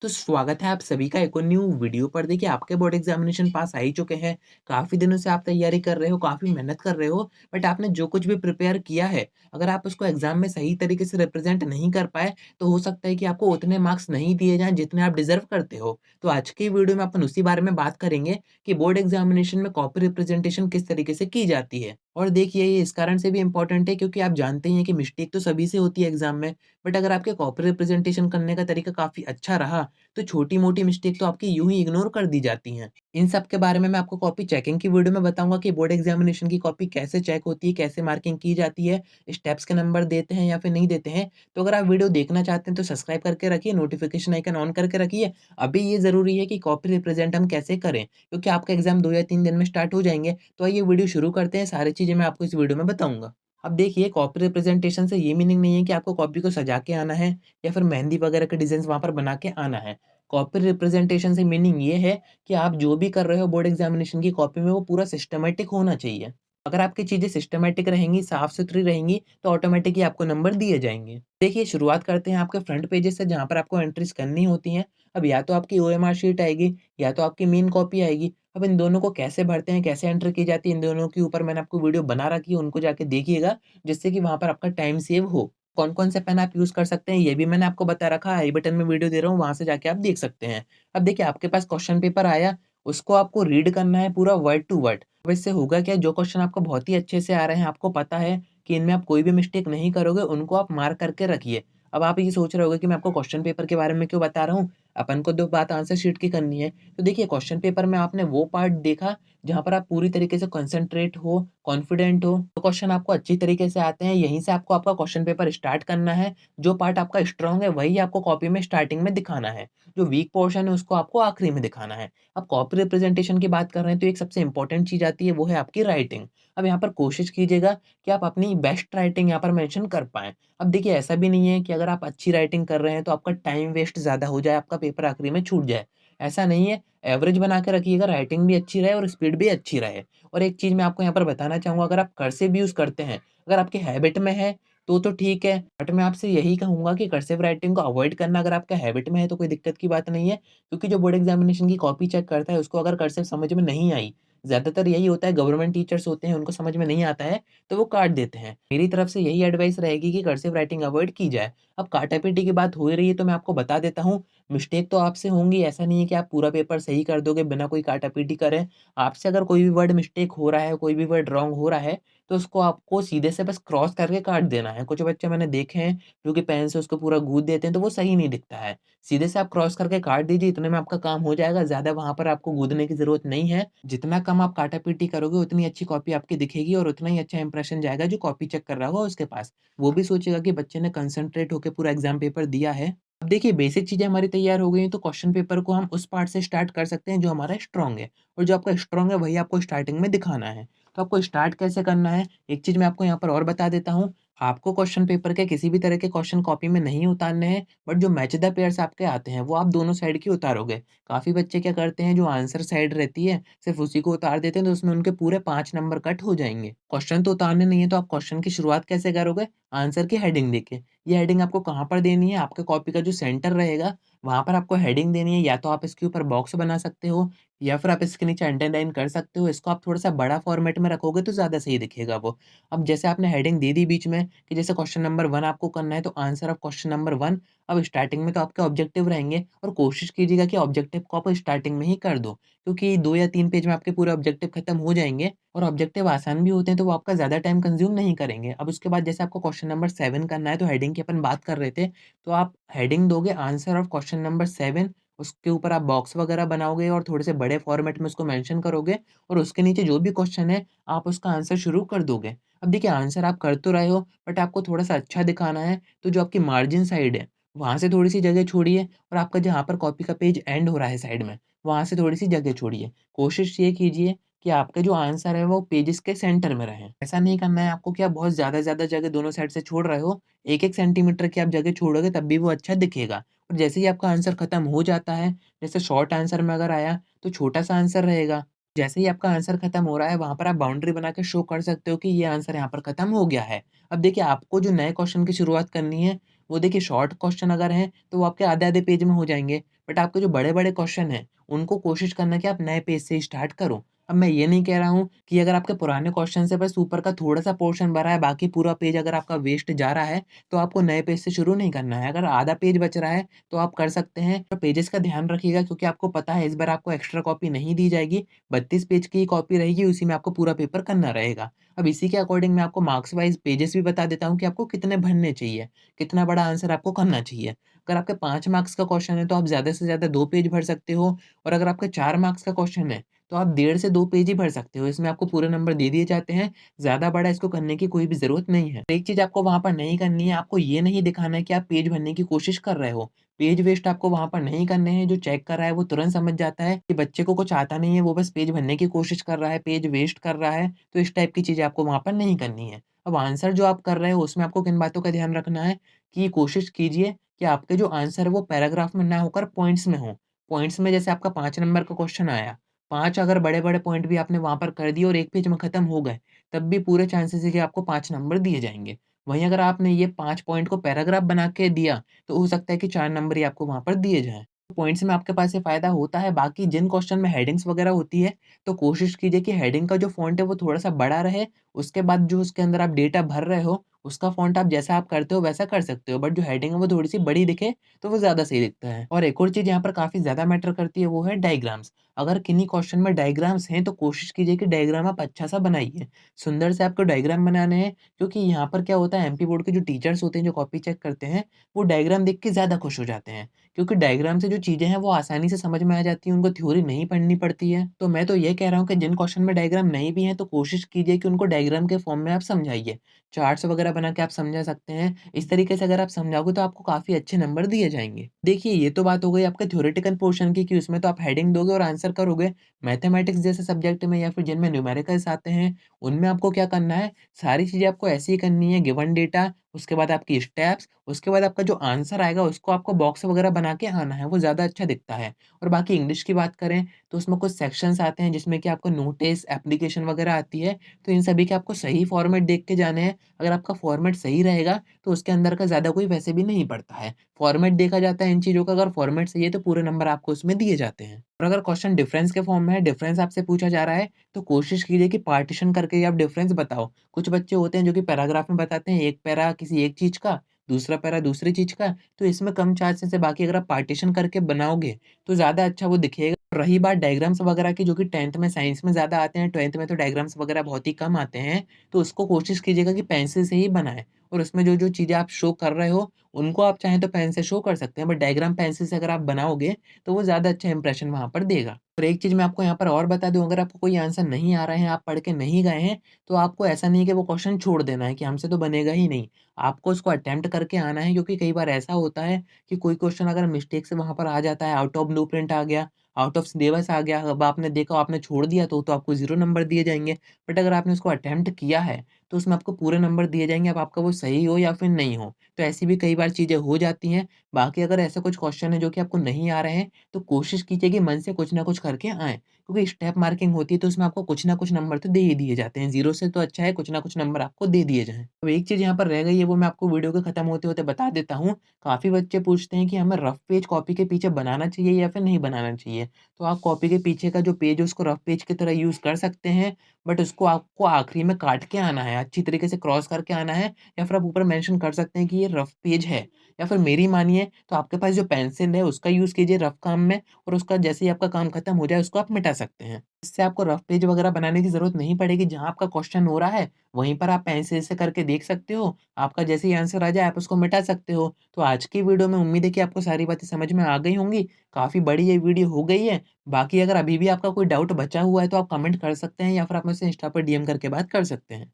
तो स्वागत है आप सभी का एक और न्यू वीडियो पर। देखिए, आपके बोर्ड एग्जामिनेशन पास आ ही चुके हैं। काफ़ी दिनों से आप तैयारी कर रहे हो, काफ़ी मेहनत कर रहे हो, बट आपने जो कुछ भी प्रिपेयर किया है, अगर आप उसको एग्ज़ाम में सही तरीके से रिप्रेज़ेंट नहीं कर पाए, तो हो सकता है कि आपको उतने मार्क्स नहीं दिए जाएँ जितने आप डिज़र्व करते हो। तो आज की वीडियो में अपन उसी बारे में बात करेंगे कि बोर्ड एग्जामिनेशन में कॉपी रिप्रेज़ेंटेशन किस तरीके से की जाती है। और देखिए, ये इस कारण से भी इम्पोर्टेंट है क्योंकि आप जानते ही हैं कि मिस्टेक तो सभी से होती है एग्ज़ाम में, बट अगर आपके कॉपी रिप्रेज़ेंटेशन करने का तरीका काफ़ी अच्छा रहा, तो छोटी-मोटी मिस्टेक तो आपकी यूँ ही इग्नोर कर दी जाती हैं। इन सब के बारे में मैं आपको कॉपी चेकिंग की वीडियो में बताऊँगा कि बोर्ड एग्ज़ामिनेशन की कॉपी कैसे चेक होती है, कैसे मार्किंग की जाती है, स्टेप्स के नंबर देते हैं या फिर नहीं देते हैं। तो अगर आप वीडियो देखना चाहते हैं तो सब्सक्राइब करके रखिए, नोटिफ़िकेशन आइकन ऑन करके रखिए। अभी ये ज़रूरी है कि कॉपी रिप्रेज़ेंट हम कैसे करें, क्योंकि आपका एग्ज़ाम 2 या 3 दिन में स्टार्ट हो जाएँगे। तो आइए वीडियो शुरू करते हैं, सारी चीज़ें मैं आपको इस वीडियो में बताऊँगा। अब देखिए, कॉपी रिप्रेज़ेंटेशन से ये मीनिंग नहीं है कि आपको कॉपी को सजा के आना है या फिर मेहंदी वगैरह के डिज़ाइन्स वहाँ पर बना के आना है। कॉपी रिप्रेजेंटेशन से मीनिंग ये है कि आप जो भी कर रहे हो बोर्ड एग्जामिनेशन की कॉपी में वो पूरा सिस्टमैटिक होना चाहिए। अगर आपकी चीज़ें सिस्टमैटिक रहेंगी, साफ-सुथरी रहेंगी, तो ऑटोमैटिकली आपको नंबर दिए जाएँगे। देखिए, शुरुआत करते हैं आपके फ्रंट पेजेज़ से जहाँ पर आपको एंट्रीज़ करनी होती हैं। अब या तो आपकी ओएमआर शीट आएगी या तो आपकी मेन कॉपी आएगी। अब इन दोनों को कैसे भरते हैं, कैसे एंटर की जाती है, इन दोनों के ऊपर मैंने आपको वीडियो बना रखी है, उनको जाके देखिएगा, जिससे कि वहाँ पर आपका टाइम सेव हो। कौन-कौन से पेन आप यूज़ कर सकते हैं, ये भी मैंने आपको बता रखा है, आई बटन में वीडियो दे रहा हूँ, वहाँ से जाके आप देख सकते हैं। अब देखिए, आपके पास क्वेश्चन पेपर आया, उसको आपको रीड करना है पूरा वर्ड टू वर्ड। अब इससे होगा क्या, जो क्वेश्चन आपको बहुत ही अच्छे से आ रहे हैं, आपको पता है कि इनमें आप कोई भी मिस्टेक नहीं करोगे, उनको आप मार्क करके रखिए। अब आप ये सोच रहे होंगे कि मैं आपको क्वेश्चन पेपर के बारे में क्यों बता रहा हूँ, अपन को तो बात आंसर शीट की करनी है। तो देखिए, क्वेश्चन पेपर में आपने वो पार्ट देखा, जहाँ पर आप पूरी तरीके से कंसंट्रेट हो, कॉन्फिडेंट हो, तो क्वेश्चन आपको अच्छी तरीके से आते हैं, यहीं से आपको आपका क्वेश्चन पेपर स्टार्ट करना है। जो पार्ट आपका स्ट्रॉन्ग है, वही आपको कॉपी में स्टार्टिंग में दिखाना है। जो वीक पोर्शन है, उसको आपको आखिरी में दिखाना है। अब कॉपी रिप्रेजेंटेशन की बात कर रहे हैं, तो एक सबसे इम्पोर्टेंट चीज़ आती है, वो है आपकी राइटिंग। अब यहाँ पर कोशिश कीजिएगा कि आप अपनी बेस्ट राइटिंग यहाँ पर मेंशन कर पाएँ। अब देखिए, ऐसा भी नहीं है कि अगर आप अच्छी राइटिंग कर रहे हैं, तो आपका टाइम वेस्ट ज़्यादा हो जाए, आपका पेपर आखिरी में छूट जाए। ऐसा नहीं है, एवरेज बना के रखिएगा, राइटिंग भी अच्छी रहे और स्पीड भी अच्छी रहे। और एक चीज़ मैं आपको यहाँ पर बताना चाहूँगा, अगर आप कर्सिव यूज़ करते हैं, अगर आपकी हैबिट में है, तो ठीक है, बट मैं आपसे यही कहूँगा कि कर्सिव राइटिंग को अवॉइड करना अगर आपका हैबिट में है, तो कोई दिक्कत की बात नहीं है, क्योंकि जो बोर्ड एग्ज़ामिनेशन की कॉपी चेक करता है, उसको अगर कर्सिव समझ में नहीं आई, ज़्यादातर यही होता है, गवर्नमेंट टीचर्स होते हैं, उनको समझ में नहीं आता है, तो वो काट देते हैं। मेरी तरफ से यही एडवाइस रहेगी कि कर्सिव राइटिंग अवॉइड की जाए। अब काटा-पीटी की बात हो ही रही है, तो मैं आपको बता देता हूँ, मिस्टेक तो आपसे होंगी, ऐसा नहीं है कि आप पूरा पेपर सही कर दोगे बिना कोई काटा-पीटी करे। आपसे अगर कोई भी वर्ड मिस्टेक हो रहा है, कोई भी वर्ड रॉन्ग हो रहा है, तो उसको आपको सीधे से बस क्रॉस करके काट देना है। कुछ बच्चे मैंने देखे हैं, जो कि पेन से उसको पूरा गूँथ देते हैं, तो वो सही नहीं दिखता है। सीधे से आप क्रॉस करके काट दीजिए, इतने में आपका काम हो जाएगा, ज़्यादा वहाँ पर आपको गूँथने की ज़रूरत नहीं है। जितना कम आप काटा-पीटी करोगे, उतनी अच्छी कॉपी आपकी दिखेगी और उतना ही अच्छा इंप्रेशन जाएगा जो कॉपी चेक कर रहा होगा उसके पास। वो भी सोचेगा कि बच्चे ने कंसंट्रेट होके पूरा एग्ज़ाम पेपर दिया है। अब देखिए, बेसिक चीज़ें हमारी तैयार हो गई हैं, तो क्वेश्चन पेपर को हम उस पार्ट से स्टार्ट कर सकते हैं जो हमारा स्ट्रॉन्ग है, और जो आपका स्ट्रॉन्ग है वही आपको स्टार्टिंग में दिखाना है। तो आपको स्टार्ट कैसे करना है, एक चीज़ मैं आपको यहाँ पर और बता देता हूँ। आपको क्वेश्चन पेपर के किसी भी तरह के क्वेश्चन कॉपी में नहीं उतारने हैं, बट जो मैच द पेयर्स आपके आते हैं, वो आप दोनों साइड की उतारोगे। काफ़ी बच्चे क्या करते हैं, जो आंसर साइड रहती है, सिर्फ़ उसी को उतार देते हैं, तो उसमें उनके पूरे 5 नंबर कट हो जाएँगे। क्वेश्चन तो उतारने नहीं है, तो आप क्वेश्चन की शुरुआत कैसे करोगे? आंसर की हेडिंग देके। ये हेडिंग आपको कहाँ पर देनी है? आपके कॉपी का जो सेंटर रहेगा, वहाँ पर आपको हेडिंग देनी है, या तो आप इसके ऊपर बॉक्स बना सकते हो, या फिर आप इसके नीचे अंडरलाइन कर सकते हो। इसको आप थोड़ा-सा बड़ा फॉर्मेट में रखोगे तो ज़्यादा सही दिखेगा वो। अब जैसे आपने हेडिंग दे दी बीच में कि जैसे क्वेश्चन नंबर 1 आपको करना है, तो आंसर ऑफ क्वेश्चन नंबर 1। अब स्टार्टिंग में तो आपके ऑब्जेक्टिव रहेंगे, और कोशिश कीजिएगा कि ऑब्जेक्टिव को आप स्टार्टिंग में ही कर दो, क्योंकि 2 या 3 पेज में आपके पूरे ऑब्जेक्टिव खत्म हो जाएँगे, और ऑब्जेक्टिव आसान भी होते हैं, तो वो आपका ज़्यादा टाइम कंज़्यूम नहीं करेंगे। अब उसके बाद जैसे आपको क्वेश्चन नंबर 7 करना है, तो हेडिंग की अपन बात कर रहे थे, तो आप हेडिंग दोगे आंसर ऑफ क्वेश्चन नंबर 7, उसके ऊपर आप बॉक्स वगैरह बनाओगे और थोड़े से बड़े फॉर्मेट में उसको मेंशन करोगे, और उसके नीचे जो भी क्वेश्चन है, आप उसका आंसर शुरू कर दोगे। अब देखिए, आंसर आप कर तो रहे हो, बट आपको थोड़ा-सा अच्छा दिखाना है, तो जो आपकी मार्जिन साइड है, वहाँ से थोड़ी-सी जगह छोड़िए, और आपका जहाँ पर कॉपी का पेज एंड हो रहा है साइड में, वहाँ से थोड़ी-सी जगह छोड़िए। कोशिश ये कीजिए कि आपके जो आंसर है, वो पेजेज़ के सेंटर में रहें। ऐसा नहीं करना है आपको कि आप बहुत ज़्यादा-ज़्यादा जगह दोनों साइड से छोड़ रहे हो। 1-1 सेंटीमीटर की आप जगह छोड़ोगे, तब भी वो अच्छा दिखेगा। और जैसे ही आपका आंसर खत्म हो जाता है, जैसे शॉर्ट आंसर में अगर आया, तो छोटा-सा आंसर रहेगा। जैसे ही आपका आंसर खत्म हो रहा है, वहाँ पर आप बाउंड्री बना के शो कर सकते हो कि ये आंसर यहाँ पर खत्म हो गया है। अब देखिए, आपको जो नए क्वेश्चन की शुरुआत करनी है, वो देखिए शॉर्ट क्वेश्चन अगर हैं, तो वो आपके आधे-आधे पेज में हो जाएँगे। बट आपके जो बड़े-बड़े क्वेश्चन हैं, उनको कोशिश करना कि आप नए पेज से ही स्टार्ट करो। अब मैं ये नहीं कह रहा हूँ कि अगर आपके पुराने क्वेश्चन से बस ऊपर का थोड़ा-सा पोर्शन भरा है, बाकी पूरा पेज अगर आपका वेस्ट जा रहा है, तो आपको नए पेज से शुरू नहीं करना है। अगर आधा पेज बच रहा है, तो आप कर सकते हैं। तो पेजेज़ का ध्यान रखिएगा क्योंकि आपको पता है इस बार आपको एक्स्ट्रा कॉपी नहीं दी जाएगी, 32 पेज की ही कॉपी रहेगी, उसी में आपको पूरा पेपर करना रहेगा। अब इसी के अकॉर्डिंग मैं आपको मार्क्स वाइज़ पेजेज़ भी बता देता हूँ कि आपको कितने भरने चाहिए, कितना बड़ा आंसर आपको करना चाहिए। अगर आपके 5 मार्क्स का क्वेश्चन है, तो आप ज़्यादा से ज़्यादा 2 पेज भर सकते हो और अगर आपके 4 मार्क्स का क्वेश्चन है, तो आप डेढ़ से 2 पेज ही भर सकते हो। इसमें आपको पूरे नंबर दे दिए जाते हैं, ज़्यादा बड़ा इसको करने की कोई भी ज़रूरत नहीं है। एक चीज़ आपको वहाँ पर नहीं करनी है, आपको ये नहीं दिखाना है कि आप पेज भरने की कोशिश कर रहे हो। पेज वेस्ट आपको वहाँ पर नहीं करने हैं, जो चेक कर रहा है वो तुरंत समझ जाता है कि बच्चे को कुछ आता नहीं है, वो बस पेज भरने की कोशिश कर रहा है, पेज वेस्ट कर रहा है, तो इस टाइप की चीज़ें आपको वहाँ पर नहीं करनी है। अब आंसर जो आप कर रहे हो उसमें आपको किन बातों का ध्यान रखना है कि कोशिश कीजिए कि आपके जो आंसर है वो पैराग्राफ में ना होकर पॉइंट्स में हो। पॉइंट्स में जैसे आपका 5 नंबर का क्वेश्चन आया, 5 अगर बड़े-बड़े पॉइंट भी आपने वहाँ पर कर दिए और 1 पेज में खत्म हो गए, तब भी पूरे चांसेस है कि आपको 5 नंबर दिए जाएँगे। वहीं अगर आपने ये 5 पॉइंट को पैराग्राफ बना के दिया, तो हो सकता है कि 4 नंबर ही आपको वहाँ पर दिए जाएँ। पॉइंट्स में आपके पास ये फ़ायदा होता है, बाकी जिन क्वेश्चन में हेडिंग्स वगैरह होती है, तो कोशिश कीजिए कि हेडिंग का जो फ़ॉन्ट है वो थोड़ा-सा बड़ा रहे, उसके बाद जो उसके अंदर आप डेटा भर रहे हो, उसका फ़ॉन्ट आप जैसा आप करते हो वैसा कर सकते हो, बट जो हेडिंग है वो थोड़ी-सी बड़ी दिखे, तो वो ज़्यादा सही दिखता है। और एक और चीज़ यहाँ पर काफ़ी ज़्यादा मैटर करती है, वो है डायग्राम्स। अगर किन्हीं क्वेश्चन में डायग्राम्स हैं, तो कोशिश कीजिए कि डायग्राम आप अच्छा-सा बनाइए। सुंदर से आपको डायग्राम बनाने हैं, क्योंकि यहाँ पर क्या होता है एमपी बोर्ड के जो टीचर्स होते हैं, जो कॉपी चेक करते हैं, वो डायग्राम देख के ज़्यादा खुश हो जाते हैं। क्योंकि डायग्राम से जो चीज़ें हैं वो आसानी से समझ में आ जाती हैं, उनको थ्योरी नहीं पढ़नी पड़ती है। तो मैं तो ये कह रहा हूँ कि जिन क्वेश्चन में डायग्राम नहीं भी हैं, तो कोशिश कीजिए कि उनको डायग्राम के फॉर्म में आप समझाइए। चार्ट्स वगैरह बना के आप समझा सकते हैं। इस तरीके से अगर आप समझाओगे तो आपको काफ़ी अच्छे नंबर दिए जाएँगे। देखिए ये तो बात हो गई आपके थ्योरेटिकल पोर्शन की कि उसमें तो आप हेडिंग दोगे और आंसर करोगे। मैथमेटिक्स जैसे सब्जेक्ट में या फिर जिनमें न्यूमेरिकल्स आते हैं, उनमें आपको क्या करना है, सारी चीज़ें आपको ऐसे ही करनी है गिवन डेटा, उसके बाद आपकी स्टेप्स, उसके बाद आपका जो आंसर आएगा उसको आपको बॉक्स वगैरह बना के आना है, वो ज़्यादा अच्छा दिखता है। और बाकी इंग्लिश की बात करें तो उसमें कुछ सेक्शंस आते हैं जिसमें कि आपको नोटिस, एप्लीकेशन वगैरह आती है, तो इन सभी के आपको सही फॉर्मेट देख के जाने हैं। अगर आपका फॉर्मेट सही रहेगा तो उसके अंदर का ज़्यादा कोई वैसे भी नहीं पड़ता है। फॉर्मेट देखा जाता है इन चीज़ों का, अगर फॉर्मेट सही है तो पूरे नंबर आपको उसमें दिए जाते हैं। और अगर क्वेश्चन डिफरेंस के फॉर्म में है, डिफरेंस आपसे पूछा जा रहा है, तो कोशिश कीजिए कि पार्टीशन करके ही आप डिफरेंस बताओ। कुछ बच्चे होते हैं जो कि पैराग्राफ में बताते हैं, एक पैरा किसी एक चीज़ का, दूसरा पैरा दूसरी चीज़ का, तो इसमें कम चांसेस है, बाकी अगर आप पार्टीशन करके बनाओगे, तो ज़्यादा अच्छा वो दिखेगा। रही बात डायग्राम्स वगैरह की जो कि 10th में साइंस में ज़्यादा आते हैं, 12th में तो डायग्राम्स वगैरह बहुत ही कम आते हैं, तो उसको कोशिश कीजिएगा कि पेंसिल से ही बनाएँ और उसमें जो-जो चीज़ें आप शो कर रहे हो, उनको आप चाहें तो पेन से शो कर सकते हैं, बट डायग्राम पेंसिल से अगर आप बनाओगे, तो वो ज़्यादा अच्छा इंप्रेशन वहाँ पर देगा। और एक चीज़ मैं आपको यहाँ पर और बता दूँ, अगर आपको कोई आंसर नहीं आ रहे हैं, आप पढ़ के नहीं गए हैं, तो आपको ऐसा नहीं है कि वो क्वेश्चन छोड़ देना है कि हमसे तो बनेगा ही नहीं। आपको उसको अटेम्प्ट करके आना है, क्योंकि कई बार ऐसा होता है कि कोई क्वेश्चन अगर मिस्टेक से वहाँ पर आ जाता है, आउट ऑफ ब्लूप्रिंट आ गया, आउट ऑफ सिलेबस आ गया, अब आपने देखा आपने छोड़ दिया तो आपको 0 नंबर दिए जाएँगे। बट अगर आपने उसको अटेम्प्ट किया है, तो उसमें आपको पूरे नंबर दिए जाएँगे, अब आपका वो सही हो या फिर नहीं हो। तो ऐसी भी कई बार चीज़ें हो जाती हैं। बाकी अगर ऐसा कुछ क्वेश्चन है जो कि आपको नहीं आ रहे हैं, तो कोशिश कीजिए कि मन से कुछ ना कुछ करके आएँ। क्योंकि स्टेप मार्किंग होती है तो उसमें आपको कुछ ना कुछ नंबर तो दे ही दिए जाते हैं। 0 से तो अच्छा है कुछ ना कुछ नंबर आपको दे दिए जाएँ। अब एक चीज़ यहाँ पर रह गई है, वो मैं आपको वीडियो के खत्म होते-होते बता देता हूँ। काफ़ी बच्चे पूछते हैं कि हमें रफ पेज कॉपी के पीछे बनाना चाहिए या फिर नहीं बनाना चाहिए। तो आप कॉपी के पीछे का जो पेज है उसको रफ पेज की तरह यूज़ कर सकते हैं, बट उसको आपको आखिरी में काट के आना है, अच्छी तरीके से क्रॉस करके आना है, या फिर आप ऊपर मेंशन कर सकते हैं कि ये रफ पेज है। या फिर मेरी मानिए तो आपके पास जो पेंसिल है उसका यूज़ कीजिए रफ काम में, और उसका जैसे ही आपका काम खत्म हो जाए उसको आप मिटा सकते हैं। इससे आपको रफ पेज वगैरह बनाने की ज़रूरत नहीं पड़ेगी, जहाँ आपका क्वेश्चन हो रहा है, वहीं पर आप पेंसिल से करके देख सकते हो, आपका जैसे ही आंसर आ जाए आप उसको मिटा सकते हो। तो आज की वीडियो में उम्मीद है कि आपको सारी बातें समझ में आ गई होंगी, काफ़ी बड़ी ये वीडियो हो गई है। बाकी अगर अभी भी आपका कोई डाउट बचा हुआ है तो आप कमेंट कर सकते हैं, या फिर आप मुझसे इंस्टा पर डीएम करके बात कर सकते हैं।